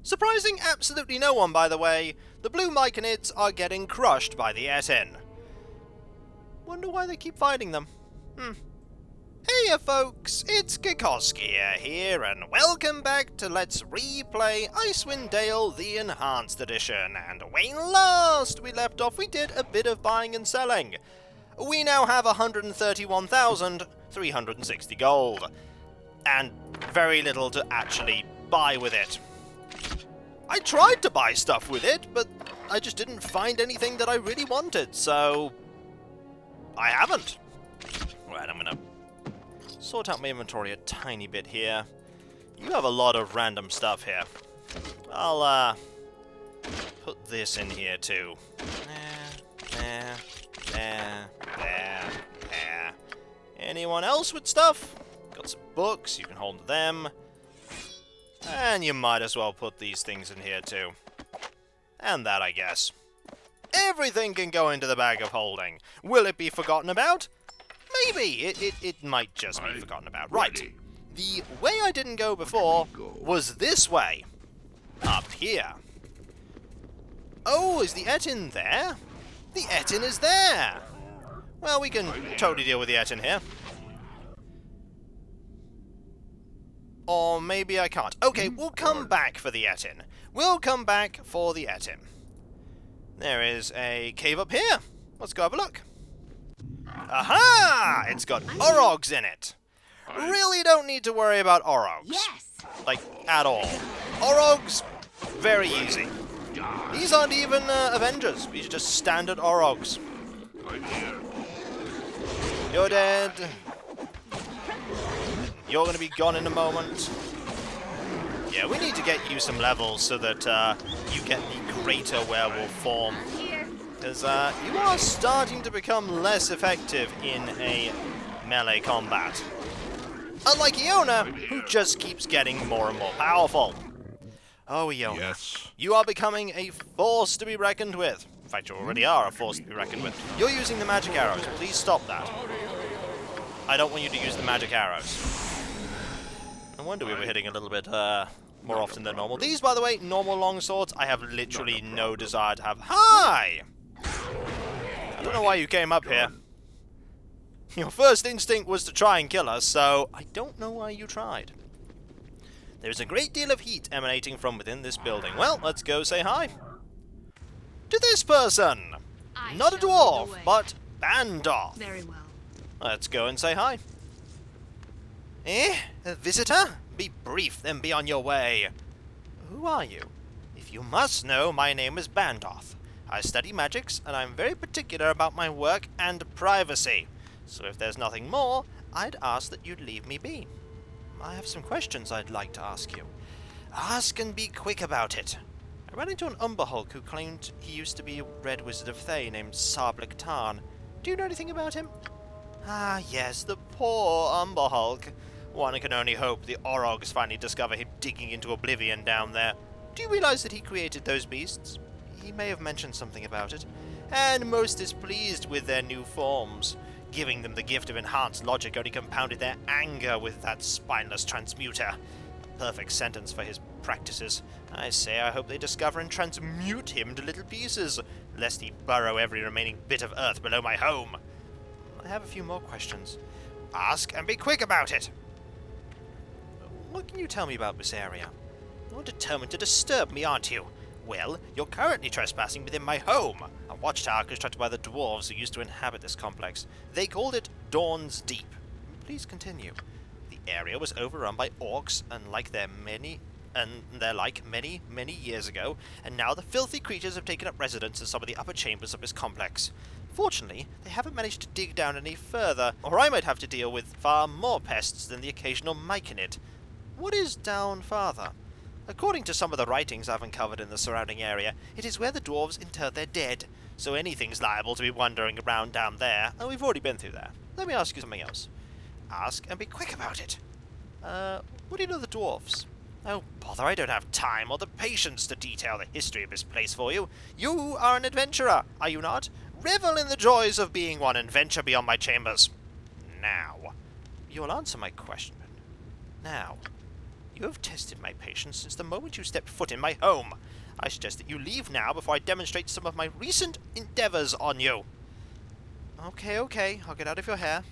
Surprising absolutely no one, by the way. The blue myconids are getting crushed by the Etin. Wonder why they keep fighting them. Hey folks, it's Kikoskia here, and welcome back to Let's Replay Icewind Dale the Enhanced Edition. And when last we left off, we did a bit of buying and selling. We now have 131,360 gold, and very little to actually buy with it. I tried to buy stuff with it, but I just didn't find anything that I really wanted, so I haven't. Right, I'm gonna sort out my inventory a tiny bit here. You have a lot of random stuff here. I'll put this in here too. There. Anyone else with stuff? Got some books, you can hold them. And you might as well put these things in here too. And that, I guess. Everything can go into the bag of holding. Will it be forgotten about? Maybe. It might just be forgotten about. Right. The way I didn't go before was this way. Up here. Oh, is the Etin there? The Etin is there! Well, we can totally deal with the Etin here. Or maybe I can't. Okay, we'll come back for the Etin. We'll come back for the Etin. There is a cave up here. Let's go have a look. Aha! It's got orogs in it. Really don't need to worry about orogs. Yes. Like, at all. Orogs, very easy. These aren't even Avengers. These are just standard orogs. You're dead. You're going to be gone in a moment. Yeah, we need to get you some levels so that you get the greater werewolf form. Because you are starting to become less effective in a melee combat. Unlike Iona, who just keeps getting more and more powerful. Oh, Iona. Yes. You are becoming a force to be reckoned with. In fact, you already are a force to be reckoned with. You're using the magic arrows. Please stop that. I don't want you to use the magic arrows. No wonder we were hitting a little bit more often than normal. These, by the way, normal longswords, I have literally no desire to have. Hi! I don't know why you came up here. Your first instinct was to try and kill us, so I don't know why you tried. There is a great deal of heat emanating from within this building. Well, let's go say hi. To this person! Not a dwarf, but Bandoth. Very well. Let's go and say hi. Eh? A visitor? Be brief, then be on your way. Who are you? If you must know, my name is Bandoth. I study magics, and I'm very particular about my work and privacy. So if there's nothing more, I'd ask that you'd leave me be. I have some questions I'd like to ask you. Ask and be quick about it. I ran into an Umberhulk who claimed he used to be a Red Wizard of Thay named Sablik Tarn. Do you know anything about him? Ah, yes, the poor Umberhulk. One can only hope the orogs finally discover him digging into oblivion down there. Do you realize that he created those beasts? He may have mentioned something about it. And most displeased with their new forms. Giving them the gift of enhanced logic only compounded their anger with that spineless transmuter. A perfect sentence for his practices. I say I hope they discover and transmute him to little pieces, lest he burrow every remaining bit of earth below my home. I have a few more questions. Ask and be quick about it. What can you tell me about this area? You're determined to disturb me, aren't you? Well, you're currently trespassing within my home, a watchtower constructed by the dwarves who used to inhabit this complex. They called it Dorn's Deep. Please continue. The area was overrun by orcs, unlike they're many years ago, and now the filthy creatures have taken up residence in some of the upper chambers of this complex. Fortunately, they haven't managed to dig down any further, or I might have to deal with far more pests than the occasional myconid. What is down farther? According to some of the writings I've uncovered in the surrounding area, it is where the dwarves inter their dead, so anything's liable to be wandering around down there, and we've already been through there. Let me ask you something else. Ask and be quick about it. What do you know of the dwarves? Oh, bother, I don't have time or the patience to detail the history of this place for you. You are an adventurer, are you not? Revel in the joys of being one and venture beyond my chambers. Now. You'll answer my question. Now. You have tested my patience since the moment you stepped foot in my home. I suggest that you leave now before I demonstrate some of my recent endeavours on you. Okay, I'll get out of your hair.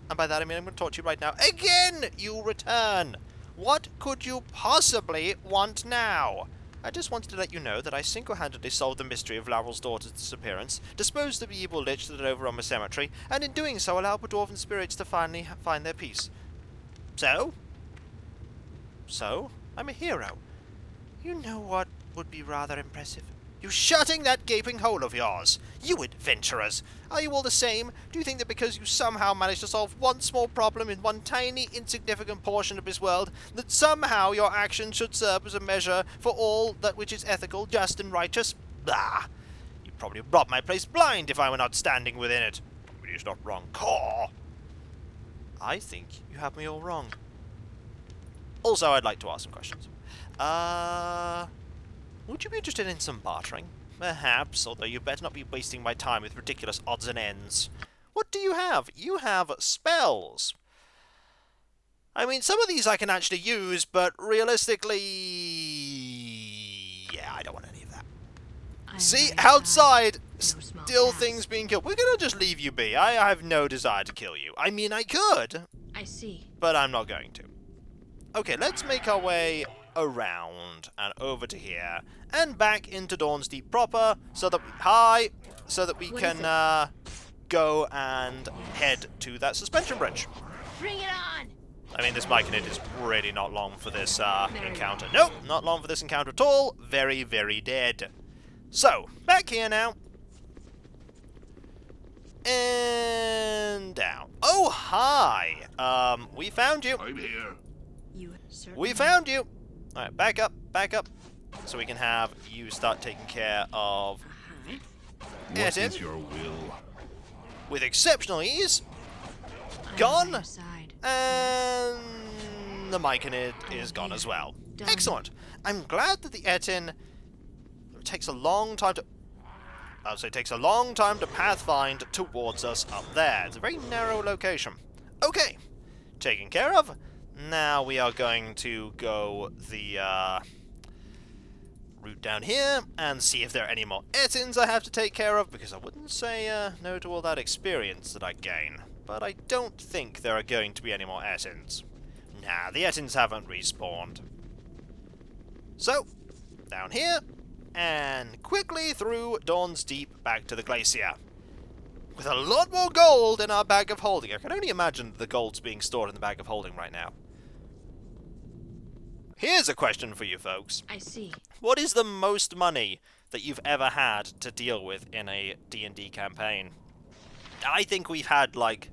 And by that I mean I'm going to talk to you right now. Again, you return! What could you possibly want now? I just wanted to let you know that I single-handedly solved the mystery of Laurel's daughter's disappearance, disposed of the evil lich that had overrun the cemetery, and in doing so allowed the dwarven spirits to finally find their peace. So? I'm a hero. You know what would be rather impressive? You shutting that gaping hole of yours! You adventurers! Are you all the same? Do you think that because you somehow managed to solve one small problem in one tiny, insignificant portion of this world, that somehow your actions should serve as a measure for all that which is ethical, just, and righteous? Bah! You'd probably rob my place blind if I were not standing within it. But he's not wrong. Caw! I think you have me all wrong. Also, I'd like to ask some questions. Would you be interested in some bartering? Perhaps, although you better not be wasting my time with ridiculous odds and ends. What do you have? You have spells. I mean, some of these I can actually use, but realistically... yeah, I don't want any of that. See, outside, still things being killed. We're gonna just leave you be. I have no desire to kill you. I mean, I could. I see. But I'm not going to. Okay, let's make our way around and over to here and back into Dorn's Deep proper so that we can go and head to that suspension bridge. Bring it on! I mean, this Myconid is really not long for this encounter. Nope, not long for this encounter at all. Very, very dead. So, back here now. And down. Oh, hi! We found you. I'm here. We found you! Alright, back up, so we can have you start taking care of What is your will? with exceptional ease. Gone, and the Myconid is gone as well. Excellent! I'm glad that the Etin takes a long time to... takes a long time to pathfind towards us up there. It's a very narrow location. Okay, taken care of. Now we are going to go the route down here and see if there are any more Etins I have to take care of, because I wouldn't say no to all that experience that I gain. But I don't think there are going to be any more Etins. Nah, the Etins haven't respawned. So, down here, and quickly through Dorn's Deep back to the glacier. With a lot more gold in our bag of holding. I can only imagine the gold's being stored in the bag of holding right now. Here's a question for you folks. I see. What is the most money that you've ever had to deal with in a D&D campaign? I think we've had, like,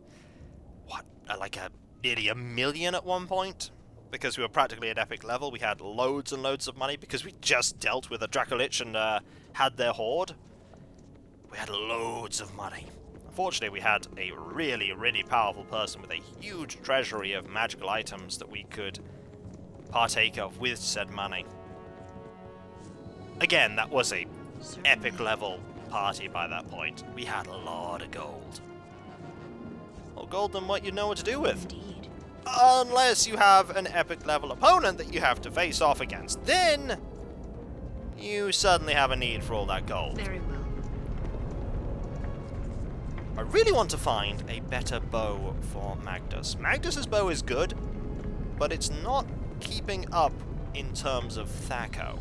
nearly $1 million at one point. Because we were practically at epic level. We had loads and loads of money because we just dealt with a Dracolich and had their horde. We had loads of money. Unfortunately, we had a really, really powerful person with a huge treasury of magical items that we could partake of with said money. Again, that was a epic level party by that point. We had a lot of gold. More gold than what you know what to do with. Indeed. Unless you have an epic level opponent that you have to face off against. Then you suddenly have a need for all that gold. Very well. I really want to find a better bow for Magdus. Magdus's bow is good, but it's not keeping up in terms of Thaco.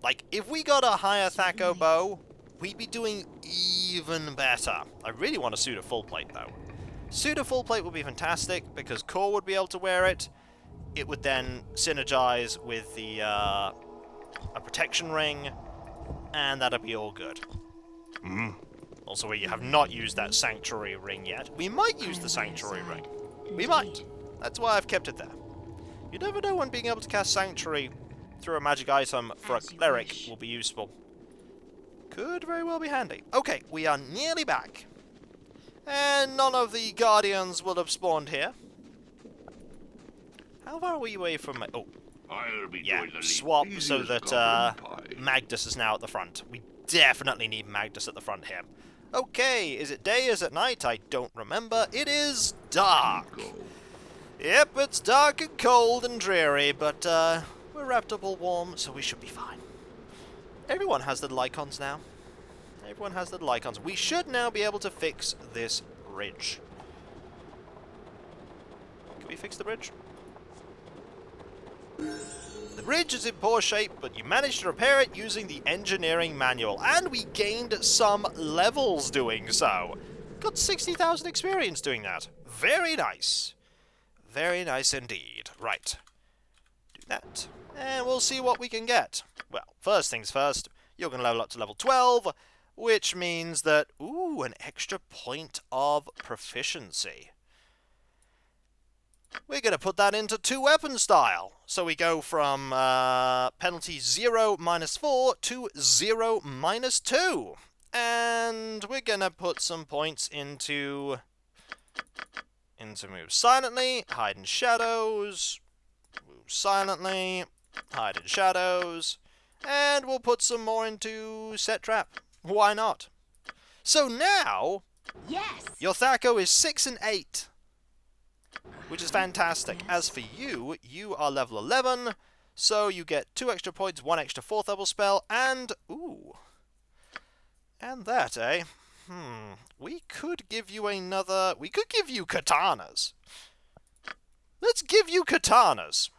Like, if we got a higher Thaco bow, we'd be doing even better. I really want a suit of full plate, though. Suit of full plate would be fantastic, because Core would be able to wear it. It would then synergize with the a protection ring, and that'd be all good. Also, we have not used that Sanctuary ring yet. We might use the Sanctuary ring. We might. That's why I've kept it there. You never know when being able to cast Sanctuary through a magic item for a cleric will be useful. Could very well be handy. Okay, we are nearly back. And none of the Guardians will have spawned here. How far are we away from... oh, I'll be yeah, doing the swap lead. so that Magdus is now at the front. We definitely need Magdus at the front here. Okay, is it day, is it night? I don't remember. It is dark. Yep, it's dark and cold and dreary, but we're wrapped up all warm, so we should be fine. Everyone has little icons now. Everyone has little icons. We should now be able to fix this bridge. Can we fix the bridge? The bridge is in poor shape, but you managed to repair it using the engineering manual, and we gained some levels doing so. Got 60,000 experience doing that. Very nice. Very nice indeed. Right. Do that. And we'll see what we can get. Well, first things first, you're going to level up to level 12, which means that, ooh, an extra point of proficiency. We're going to put that into 2-weapon style. So we go from penalty 0 -4 to 0 -2. And we're going to put some points into move silently, hide in shadows, move silently, hide in shadows, and we'll put some more into set trap. Why not? So now, Yes. your Thaco is 6 and 8, which is fantastic. As for you, you are level 11, so you get 2 extra points, 1 extra 4th level spell, and ooh, and that, eh? We could give you another... We could give you katanas. Let's give you katanas.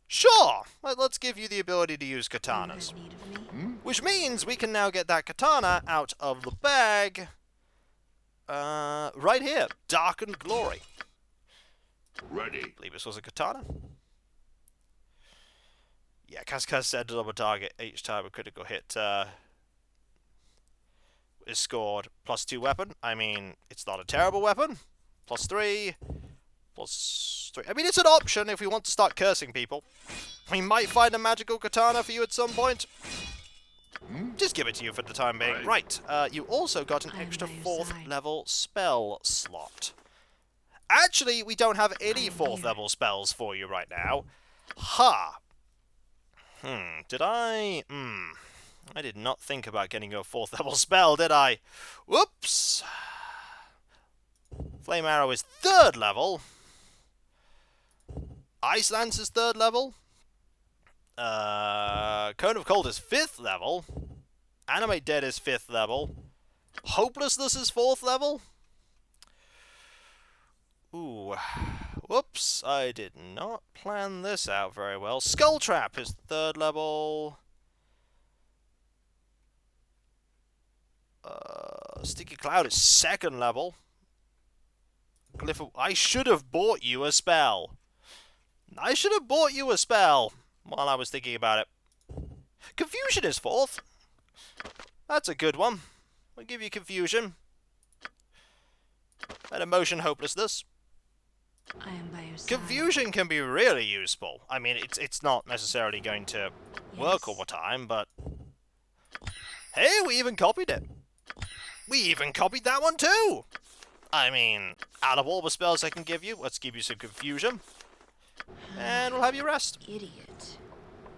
Sure! Let's give you the ability to use katanas. Which means we can now get that katana out of the bag. Right here. Darkened Glory. Ready. I believe this was a katana. Yeah, Kikoskia said double target each time a critical hit is scored. +2 weapon. I mean, it's not a terrible weapon. +3. +3. I mean, it's an option if we want to start cursing people. We might find a magical katana for you at some point. Just give it to you for the time being. Right. You also got an extra 4th level spell slot. Actually, we don't have any 4th level spells for you right now. Ha! Did I... I did not think about getting your 4th level spell, did I? Whoops! Flame Arrow is 3rd level. Ice Lance is 3rd level. Cone of Cold is 5th level. Animate Dead is 5th level. Hopelessness is 4th level. Ooh. Whoops, I did not plan this out very well. Skull Trap is 3rd level. Sticky Cloud is 2nd level. Glyph of... I should have bought you a spell. I should have bought you a spell while I was thinking about it. Confusion is 4th. That's a good one. We'll give you Confusion. And Emotion Hopelessness. I am by your side. Confusion can be really useful. I mean, it's not necessarily going to work all the time, but... Hey, we even copied it. We even copied that one too! I mean, out of all the spells I can give you, let's give you some Confusion. And we'll have you rest. Idiot.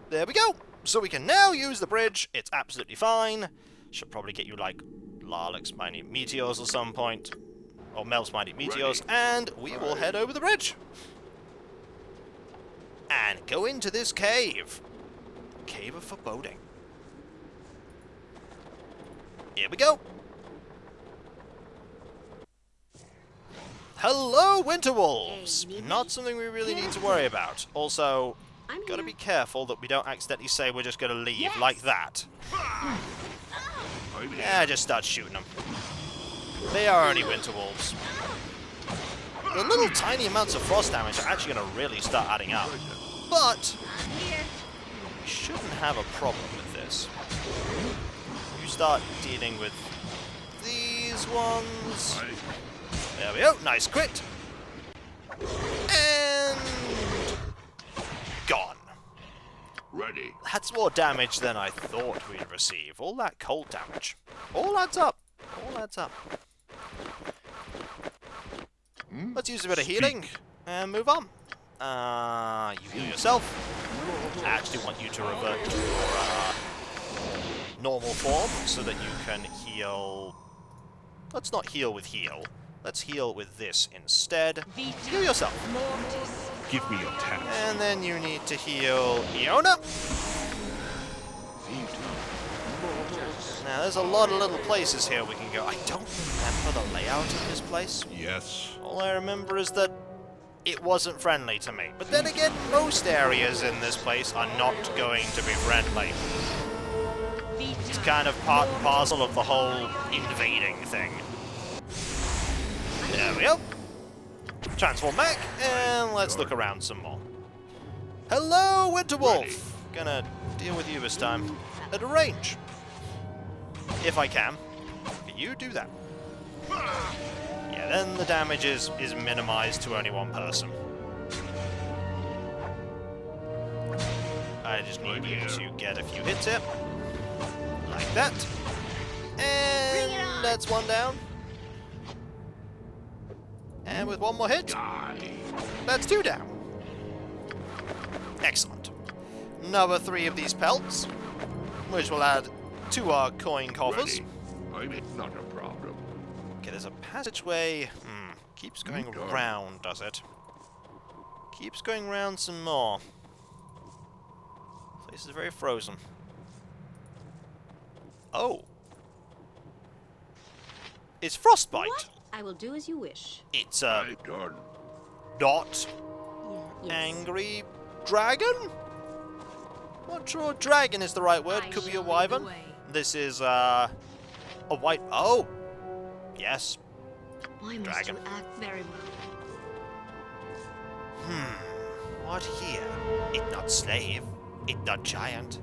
There we go! So we can now use the bridge. It's absolutely fine. Should probably get you, like, Larlix Mighty Meteors at some point. Or Mel's Mighty Meteors. And we will head over the bridge. And go into this cave. Cave of Foreboding. Here we go. Hello, Winter Wolves! Not something we really need to worry about. Also, gotta be careful that we don't accidentally say we're just gonna leave like that. Yeah, just start shooting them. They are only Winter Wolves. The little tiny amounts of frost damage are actually gonna really start adding up. But we shouldn't have a problem with this. You start dealing with these ones. There we go, nice crit. And... gone. Ready. That's more damage than I thought we'd receive. All that cold damage. All adds up. All adds up. Let's use a bit of healing and move on. You heal yourself. I actually want you to revert to your normal form so that you can heal... Let's not heal with heal. Let's heal with this instead. Heal yourself. Give me your task. And then you need to heal Iona. Now, there's a lot of little places here we can go. I don't remember the layout of this place. Yes. All I remember is that it wasn't friendly to me. But then again, most areas in this place are not going to be friendly. It's kind of part and parcel of the whole invading thing. There we go. Transform back, and let's look around some more. Hello, Winterwolf! Gonna deal with you this time. At a range. If I can. Can you do that? Yeah, then the damage is minimized to only one person. I just need you to get a few hits here. Like that. And that's one down. And with one more hit, that's two down. Excellent. Another 3 of these pelts, which will add to our coin coffers. Not a problem. Okay, there's a passageway. Keeps going round, does it? Keeps going round some more. This is very frozen. Oh. It's frostbite. What? I will do as you wish. It's Dorn. not Yes. angry dragon? Not sure dragon is the right word. Could be a wyvern. This is a white. Oh, yes. Why must Dragon. you act very well? What here? It not slave. It not giant.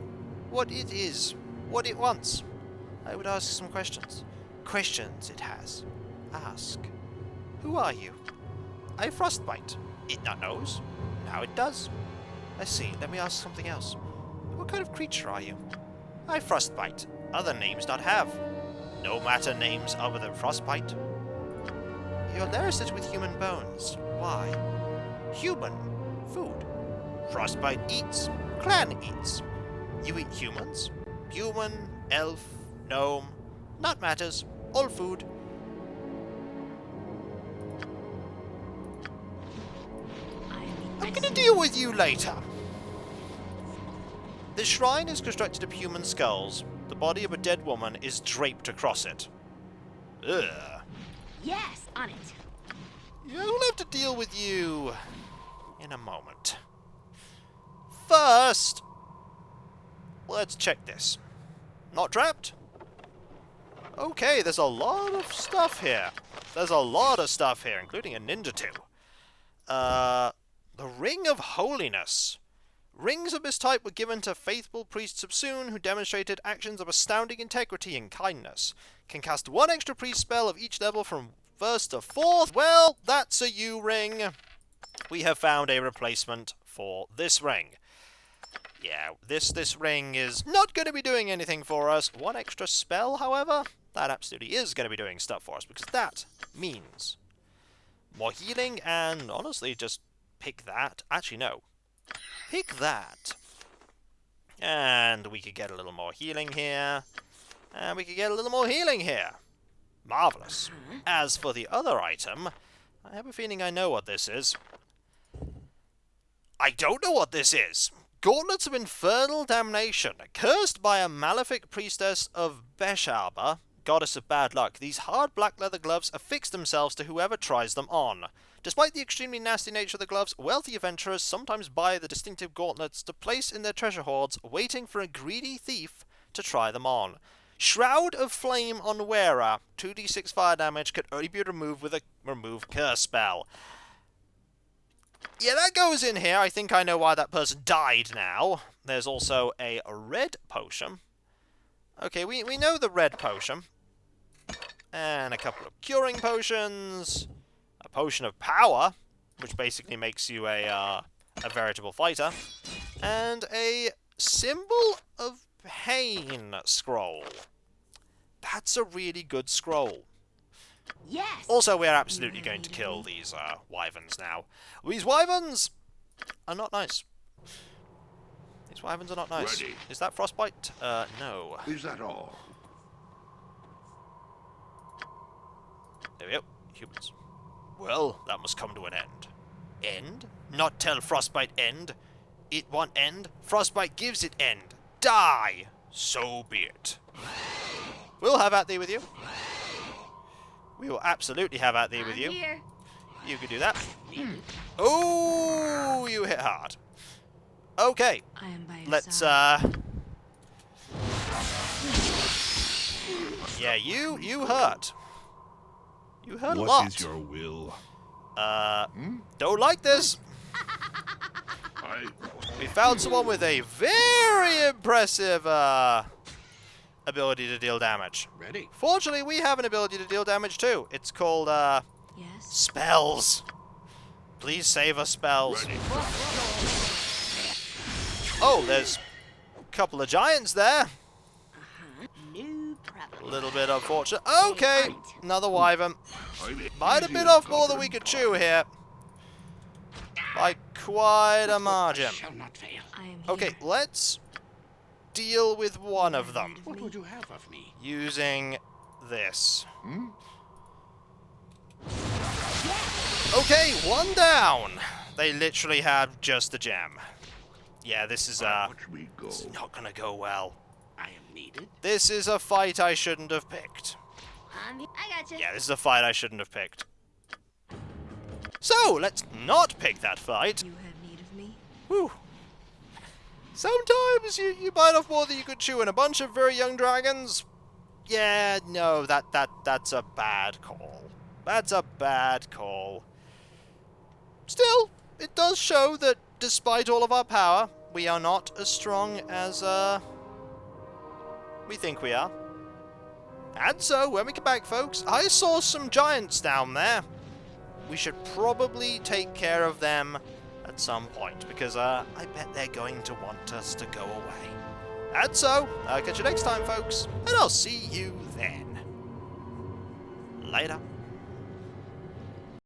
What it is. What it wants. I would ask some questions. Questions it has. Ask. Who are you? I frostbite. It not knows. Now it does. I see. Let me ask something else. What kind of creature are you? I frostbite. Other names not have. No matter names other than frostbite. Your lair is with human bones. Why? Human. Food. Frostbite eats. Clan eats. You eat humans. Human, elf, gnome. Not matters. All food. I'm gonna deal with you later. The shrine is constructed of human skulls. The body of a dead woman is draped across it. Ugh. Yes, on it. Yeah, we'll have to deal with you in a moment. First, let's check this. Not trapped? Okay, there's a lot of stuff here. There's a lot of stuff here, including a ninja too. The Ring of Holiness. Rings of this type were given to faithful priests of Soon who demonstrated actions of astounding integrity and kindness. Can cast 1 extra priest spell of each level from 1st to 4th. Well, that's a U-ring. We have found a replacement for this ring. Yeah, this ring is not going to be doing anything for us. 1 extra spell, however, that absolutely is going to be doing stuff for us, because that means more healing, and honestly, just pick that. Actually, no. Pick that. And we could get a little more healing here. And we could get a little more healing here. Marvelous. As for the other item, I have a feeling I know what this is. I don't know what this is. Gauntlets of Infernal Damnation. Cursed by a malefic priestess of Besharba, goddess of bad luck, these hard black leather gloves affix themselves to whoever tries them on. Despite the extremely nasty nature of the gloves, wealthy adventurers sometimes buy the distinctive gauntlets to place in their treasure hoards, waiting for a greedy thief to try them on. Shroud of Flame on wearer. 2d6 fire damage can only be removed with a remove curse spell. Yeah, that goes in here. I think I know why that person died now. There's also a red potion. Okay, we know the red potion. And a couple of curing potions. A potion of power, which basically makes you a veritable fighter. And a symbol of pain scroll. That's a really good scroll. Yes. Also, we're absolutely going to kill these wyverns now. These wyverns are not nice. These wyverns are not nice. Ready. Is that frostbite? No. Is that all? There we go. Humans. Well, that must come to an end. End? Not tell frostbite end. It want end. Frostbite gives it end. Die! So be it. We'll have at thee with you. We will absolutely have at thee with you. Here. You could do that. Oh, you hit hard. Okay, I am by your let's side. yeah, you hurt. You hurt a What lot. is your will? Don't like this. I... We found someone with a very impressive ability to deal damage. Ready? Fortunately, we have an ability to deal damage too. It's called Yes. spells. Please save us spells. Ready. Oh, there's a couple of giants there. No A problem. little bit unfortunate. Okay, another wyvern. Might have easy bit as off more than copper we and could gold. chew here. By quite a margin. Shall not fail. I am here. Okay, let's deal with one of them What would you have of me? using this. Okay, one down. They literally have just the gem. Yeah, this is Watch me go. it's not gonna go well. I am needed. This is a fight I shouldn't have picked. I gotcha. Yeah, this is a fight I shouldn't have picked. So, let's not pick that fight. You had need of me. Whew. Sometimes you bite off more than you could chew, and a bunch of very young dragons. Yeah, no, that's a bad call. That's a bad call. Still, it does show that despite all of our power, we are not as strong as we think we are. And so, when we get back, folks, I saw some giants down there. We should probably take care of them at some point, because I bet they're going to want us to go away. And so, I'll catch you next time, folks, and I'll see you then. Later.